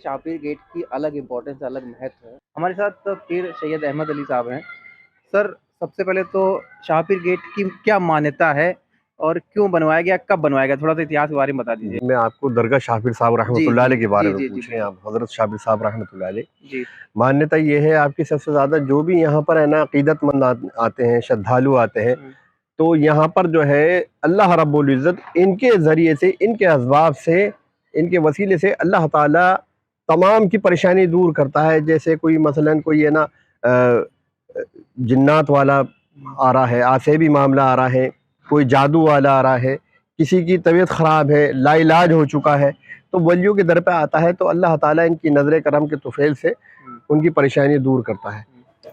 शाहपीर gate की अलग importance, अलग महत्व है। हमारे साथ पीर सैयद अहमद अली साहब हैं। सर, सबसे पहले तो शाहपीर गेट की क्या मान्यता है और क्यों बनवाया गया, कब बनवाया गया, थोड़ा सा इतिहास के बारे में बता दीजिए। मैं आपको दरगाह शाहपीर साहब जी रहमतुल्लाह जी अलैह के बारे जी में जी जी पूछ रहे हैं बिल्कुल। आप, हजरत शाहपीर साहब रहमतुल्लाह अलैह। जी मान्यता ये है आपकी, सबसे ज़्यादा जो भी यहाँ पर है ना अकीदतमंद आते हैं, श्रद्धालु आते हैं, तो यहाँ पर जो है अल्लाह रब्बुल इज़्ज़त इनके ज़रिए से, इनके असबाब से, इनके वसीले से अल्लाह ताला तमाम की परेशानी दूर करता है। जैसे कोई मसलन कोई है ना जिन्नात वाला आ रहा है, आसेबी मामला आ रहा है, कोई जादू वाला आ रहा है, किसी की तबीयत ख़राब है, लाइलाज हो चुका है, तो वलियों के दर पे आता है तो अल्लाह ताला इनकी नज़र करम के तुफैल से उनकी परेशानी दूर करता है।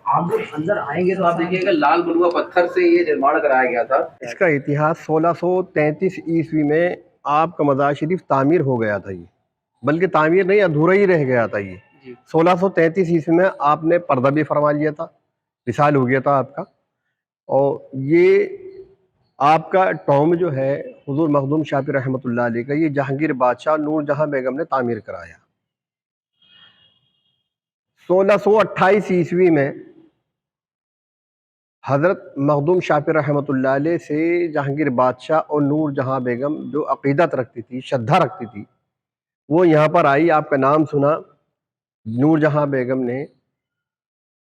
आप जब अंदर आएंगे तो आप देखिएगा लाल बलुआ पत्थर से ये निर्माण कराया गया था। इसका इतिहास 1633 ईस्वी में आपका मज़ार शरीफ तामीर हो गया था। ये बल्कि तामीर नहीं, अधूरा ही रह गया था। ये 1633 ईस्वी में आपने पर्दा भी फरमा लिया था, विसाल हो गया था आपका। और ये आपका टॉम जो है हुजूर मखदूम शाहपीर रहमतुल्लाह अलैह का, ये जहांगीर बादशाह नूर जहां बेगम ने तामीर कराया। 1628 ईस्वी में हज़रत मखदूम शाहपीर रहमतुल्लाह अलैह से जहांगीर बादशाह और नूर जहां बेगम जो अकीदत रखती थी, श्रद्धा रखती थी, वो यहाँ पर आई। आपका नाम सुना, नूर जहां बेगम ने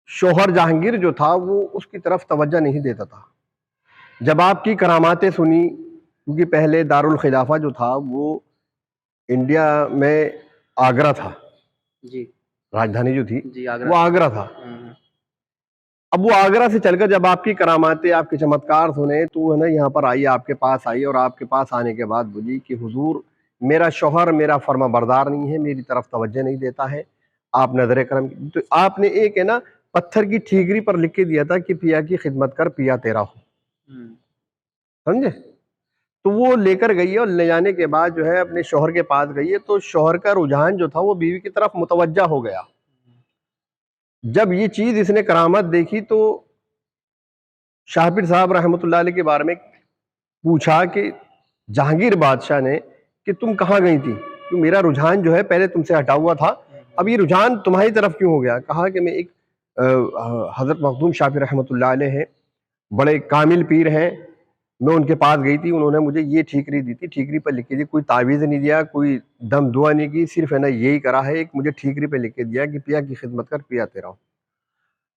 शोहर जहांगीर जो था वो उसकी तरफ तवज्जो नहीं देता था। जब आपकी करामातें सुनी, क्योंकि पहले दारुल खिलाफा जो था वो इंडिया में आगरा था, जी राजधानी जो थी जी वो आगरा था। अब वो आगरा से चलकर जब आपकी करामातें, आपके चमत्कार सुने, तो है ना यहाँ पर आई, आपके पास आई। और आपके पास आने के बाद बोली कि हुजूर, मेरा शौहर मेरा फर्मा बरदार नहीं है, मेरी तरफ तवज्जो नहीं देता है, आप नजर करम। तो आपने एक है ना पत्थर की ठीकरी पर लिख के दिया था कि पिया की खिदमत कर, पिया तेरा हो। समझे? तो वो लेकर गई है और ले जाने के बाद जो है अपने शौहर के पास गई है, तो शौहर का रुझान जो था वो बीवी की तरफ मुतवज्जा हो गया। जब ये चीज इसने करामत देखी तो शाहपीर साहब रहमतुल्लाह अलैह के बारे में पूछा कि जहांगीर बादशाह ने कि तुम कहाँ गई थी, कि मेरा रुझान जो है पहले तुमसे हटा हुआ था, अब ये रुझान तुम्हारी तरफ क्यों हो गया। कहा कि मैं एक हजरत मखदूम शाहपीर रहमतुल्लाह अलैह हैं, बड़े कामिल पीर हैं, मैं उनके पास गई थी, उन्होंने मुझे ये ठीकरी दी थी, ठीकरी पर लिख के दी, कोई तावीज़ नहीं दिया, कोई दम दुआ नहीं की, सिर्फ है ना यही करा है, एक मुझे ठीकरी पे लिख के दिया कि पिया की खिदमत कर, पिया तेरा हूँ।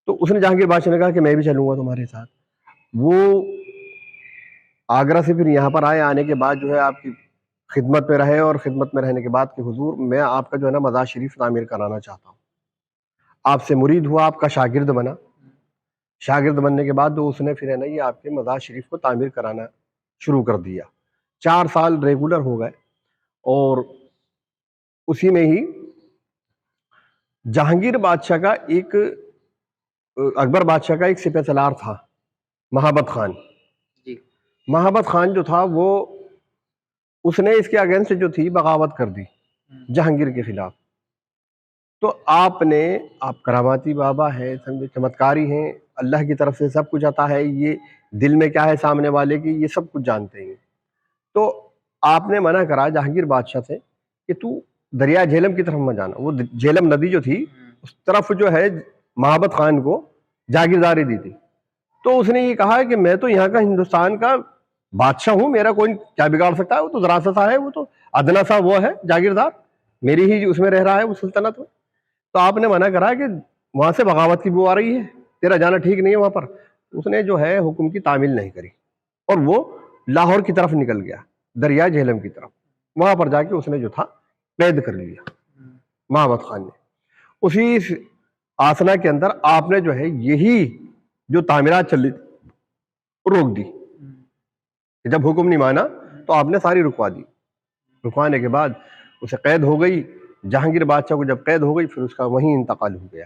तो उसने जहांगीर बादशाह ने कहा कि मैं भी चलूंगा तुम्हारे साथ। वो आगरा से फिर यहाँ पर आए, आने के बाद जो है आपकी खिदमत में रहे, और खिदमत में रहने के बाद कि हुजूर, मैं आपका जो है ना मज़ार शरीफ तामीर कराना चाहता हूँ। आपसे मुरीद हुआ, आपका शागिर्द बना। शागिर्द बनने के बाद तो उसने फिर है ना ये आपके मज़ार शरीफ को तामीर कराना शुरू कर दिया। 4 साल रेगुलर हो गए, और उसी में ही जहांगीर बादशाह का एक अकबर बादशाह का एक सिपह सलार था, महाबत खान। महाबत खान जो था वो उसने इसके अगेंस्ट जो थी बगावत कर दी जहांगीर के खिलाफ। तो आपने, आप करामाती बाबा हैं, समझे, चमत्कारी हैं, अल्लाह की तरफ से सब कुछ आता है, ये दिल में क्या है सामने वाले की ये सब कुछ जानते हैं। तो आपने मना करा जहांगीर बादशाह से कि तू दरिया झेलम की तरफ मत जाना। वो झेलम नदी जो थी उस तरफ जो है महाबत खान को जागीरदारी दी थी। तो उसने ये कहा कि मैं तो यहाँ का हिंदुस्तान का बादशाह हूँ, मेरा कोई क्या बिगाड़ सकता है, वो तो जरा सा है, वो तो अदना सा वो है जागीरदार, मेरी ही उसमें रह रहा है वो सल्तनत में। तो आपने मना करा कि वहां से बगावत की बू आ रही है, तेरा जाना ठीक नहीं है वहां पर। उसने जो है हुक्म की तामील नहीं करी और वो लाहौर की तरफ निकल गया, दरिया झेलम की तरफ। वहां पर जाके उसने जो था कैद कर लिया महाबत खान ने। उसी आसना के अंदर आपने जो है यही जो तामीरात चल रही रोक दी। जब हुक्म नहीं माना तो आपने सारी रुकवा दी। रुकवाने के बाद उसे कैद हो गई। जहांगीर बादशाह को जब कैद हो गई फिर उसका वहीं इंतकाल हो गया।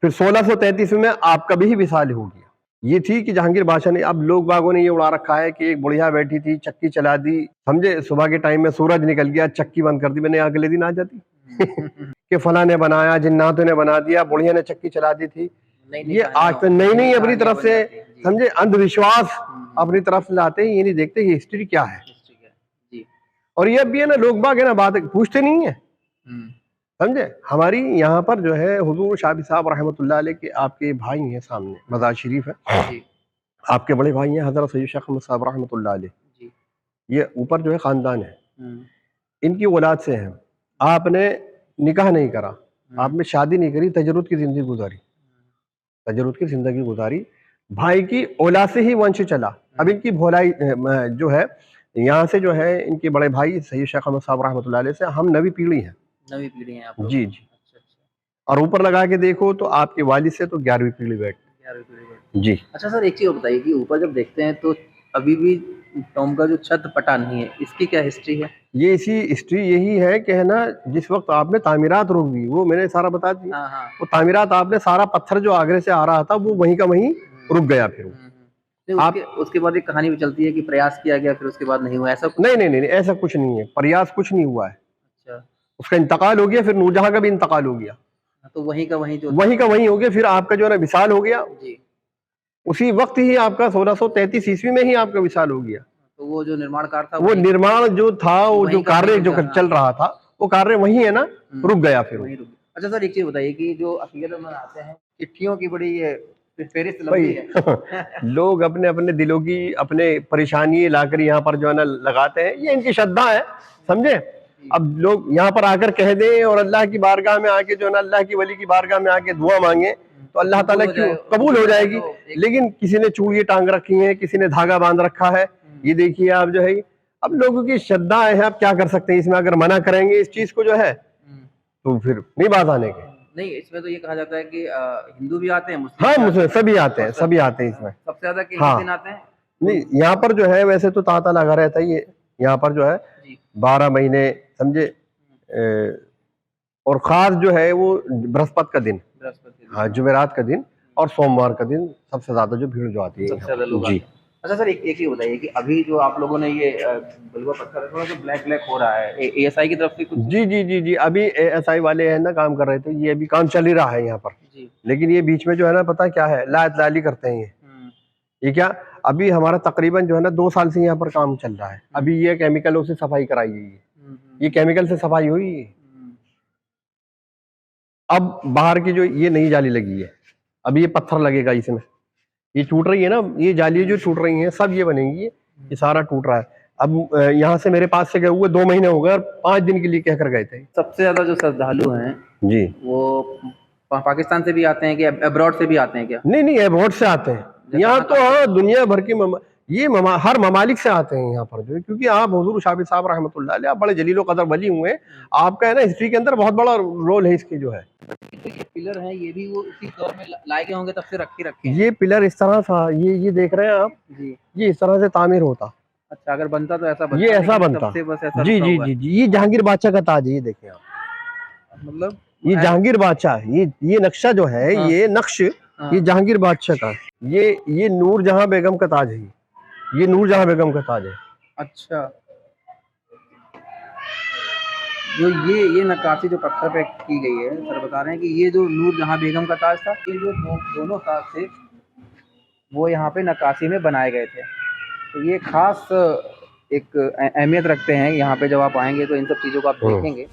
फिर 1633 में आपका भी विसाल हो गया। ये थी कि जहांगीर बादशाह ने, अब लोग बागों ने ये उड़ा रखा है कि एक बुढ़िया बैठी थी, चक्की चला दी, समझे, सुबह के टाइम में सूरज निकल गया, चक्की बंद कर दी, मैंने अगले दिन आ जाती कि फला ने बनाया, जिन्नातों ने बना दिया, बुढ़िया ने चक्की चला दी थी। ये आज तक नई अपनी तरफ से, समझे, अंधविश्वास अपनी तरफ से लाते हैं, ये नहीं देखते कि हिस्ट्री क्या है। और ये भी है ना, लोग बाग है ना बात पूछते नहीं है, समझे। हमारी यहाँ पर जो है हुजूर शाफी साहब रहमतुल्लाह अलैह के आपके भाई हैं, सामने मज़ार शरीफ है, जी आपके बड़े भाई हैं हज़रत सैयद शेख अहमद साहब रहमतुल्लाह अलैह, जी। ये ऊपर जो है ख़ानदान है, हम्म, इनकी औलाद से हैं। आपने निकाह नहीं करा, आपने शादी नहीं करी, तजर्रुद की ज़िंदगी गुजारी, तजर्रुद की ज़िंदगी गुजारी, भाई की औलाद से ही वंश चला। अब इनकी भोलाई जो है यहाँ से जो है इनके बड़े भाई सैयद शेख अहमद साहब रहमतुल्लाह अलैह से हम नवी पीढ़ी हैं। नवी पीढ़ी है आप लोग। जी जी। अच्छा अच्छा। और ऊपर लगा के देखो तो आपके वालिद से तो 11वीं पीढ़ी बैठ। 11वीं पीढ़ी में। जी। अच्छा सर, एक चीज़ और बताइए कि ऊपर जब देखते हैं तो अभी भी टॉम का जो छत पटा नहीं है, इसकी क्या हिस्ट्री है? ये इसी हिस्ट्री यही है कि है ना, जिस वक्त आपने तामीरात रोक दी, वो मैंने सारा बता दिया। हाँ हाँ। वो तामीरात आपने सारा पत्थर जो आगरे से आ रहा था वो वहीं का वहीं रुक गया। फिर वो नहीं, उसके बाद एक कहानी भी चलती है कि प्रयास किया गया फिर उसके बाद नहीं हुआ, ऐसा कुछ? नहीं नहीं नहीं नहीं, ऐसा कुछ नहीं है, प्रयास कुछ नहीं हुआ है। अच्छा। उसका इंतकाल हो गया, फिर नूरजहां का भी इंतकाल हो गया, तो वहीं का वहीं जो वहीं का वहीं हो गया। फिर आपका जो है ना विसाल हो गया, जी। उसी वक्त ही आपका 1633 ईस्वी में ही आपका विसाल हो गया। तो वो जो निर्माणकार था वो निर्माण जो था, वो जो वहीं का कार्य वहीं जो रुका, हाँ। चल रहा था, वो कार्य वही है ना, रुक गया फिर वो। वहीं रुक गया। अच्छा सर, एक चीज बताइए कि जो अकीदत में आते हैं, चिट्ठियों की बड़ी ये फेहरिस्त लंबी है। लोग अपने अपने दिलों की अपने परेशानी लाकर यहाँ पर जो है ना लगाते हैं, ये इनकी श्रद्धा है, समझे। अब लोग यहाँ पर आकर कह दें और अल्लाह की बारगाह में आके जो है ना, अल्लाह की वली की बारगाह में आके दुआ मांगे तो अल्लाह ताला क्यों कबूल हो जाएगी। लेकिन किसी ने चूड़ियां टांग रखी हैं, किसी ने धागा बांध रखा है, ये देखिए आप जो है। अब लोगों की श्रद्धा है, आप क्या कर सकते हैं इसमें। अगर मना करेंगे इस चीज को जो है तो फिर नहीं बात आने के। नहीं, इसमें तो ये कहा जाता है कि हिंदू भी आते हैं, मुस्लिम हाँ, भी आते मुस्लिम सभी आते हैं, सभी आते हैं इसमें। सबसे ज्यादा किस हाँ। दिन आते हैं? नहीं, यहाँ पर जो है वैसे तो तांता लगा रहता है ये, यहाँ पर जो है जी। 12 महीने समझे। और खास जो है वो बृहस्पति का दिन, हाँ जुमेरात का दिन और सोमवार का दिन सबसे ज्यादा जो भीड़ जो आती है सबसे ज्यादा लोग जी। आते हैं। अच्छा सर, एक चीज बताइए कि अभी जो आप लोगों ने ये बलुआ पत्थर थोड़ा सा ब्लैक ब्लैक हो रहा है, एएसआई की तरफ से कुछ? जी जी जी जी, अभी एएसआई वाले हैं ना काम कर रहे थे, ये अभी काम चल ही रहा है यहाँ पर जी। लेकिन ये बीच में जो है ना, पता क्या है, लाली करते हैं ये क्या। अभी हमारा तकरीबन जो है ना 2 साल से यहाँ पर काम चल रहा है। अभी ये केमिकलों से सफाई कराई गई है, ये केमिकल से सफाई हुई है। अब बाहर की जो ये नई जाली लगी है, अब ये पत्थर लगेगा इसमें, ये टूट रही है ना, ये जाली जो टूट रही है सब ये बनेंगी, ये सारा टूट रहा है। अब यहाँ से मेरे पास से गए हुए 2 महीने हो गए और 5 दिन के लिए कहकर गए थे। सबसे ज्यादा जो श्रद्धालु हैं जी, वो पाकिस्तान से भी आते हैं कि अब्रॉड से भी आते हैं क्या? नहीं नहीं, अब्रॉड से आते हैं यहाँ तो। हाँ, दुनिया भर की हर ममालिक से आते हैं यहाँ पर जो है, क्योंकि आप हुजूर शाफी साहब रहमतुल्लाह अलैह आप बड़े जलीलो कदर वली हुए हैं, आपका है ना हिस्ट्री के अंदर बहुत बड़ा रोल है इसकी जो है। तो ये पिलर है, ये भी वो उसी दौर में लाए गए होंगे, तब से रखे हैं। ये पिलर इस तरह था, ये देख रहे हैं आप जी। ये इस तरह से तामीर होता। अच्छा, अगर बनता तो ऐसा बनता, ये ऐसा बनता। तब से बस ऐसा जी रुका जी हुआ है। जी जी, ये जहांगीर बादशाह का ताज है, ये देखें आप, मतलब ये जहांगीर बादशाह, ये नक्शा जो है, हाँ। ये नक्श हाँ। ये जहांगीर बादशाह का, ये नूरजहां बेगम का ताज है, ये नूरजहां बेगम का ताज है। अच्छा, जो ये नक्काशी जो पत्थर पे की गई है, सर बता रहे हैं कि ये जो नूरजहां बेगम का ताज था, ये जो दोनों ताज थे वो यहाँ पे नक्काशी में बनाए गए थे। तो ये खास एक अहमियत रखते हैं यहाँ पे, जब आप आएंगे तो इन सब चीज़ों को आप देखेंगे।